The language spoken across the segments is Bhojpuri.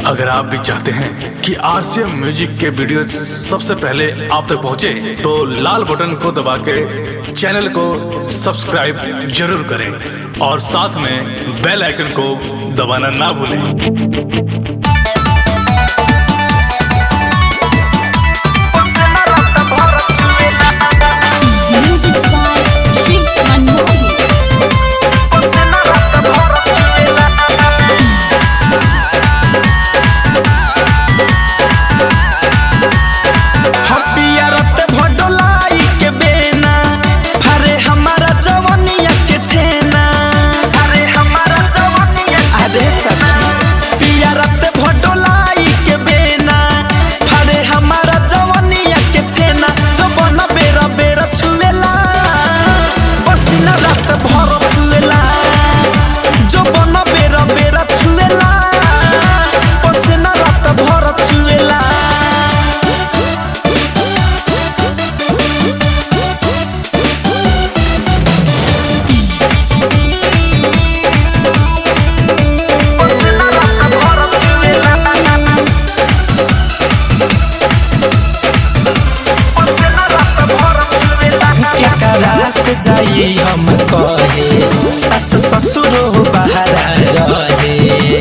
अगर आप भी चाहते हैं कि आरसीएम म्यूजिक के वीडियो सबसे पहले आप तक पहुंचे, तो लाल बटन को दबा के चैनल को सब्सक्राइब जरूर करें और साथ में बेल आइकन को दबाना ना भूलें। जाई हम कहे सस ससुर बाहर रहे,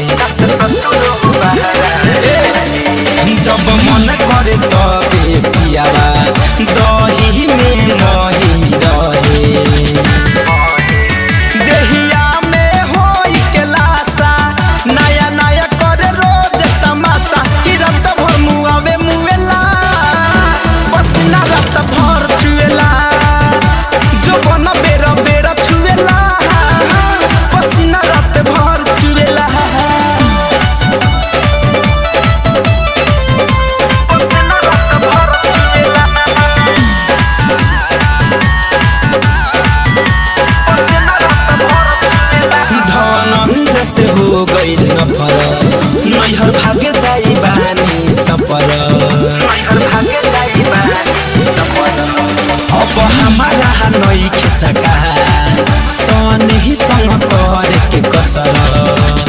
जब मन करे तबे पियावा दही में नहीं रहे। देहिया में होई के लाशा नया नया करे रोज तमाशा, कि रात भर मुआवे मुएला पसीना रात भर चुएला, जो बना बेरा बेरा छुएला पसीना रात भर चुएला। धनंजय से हो गइल नफरत, नैहर भागे जाई बानी सफर। अब हमारा नई खिसका सन ही संग कर के कसर।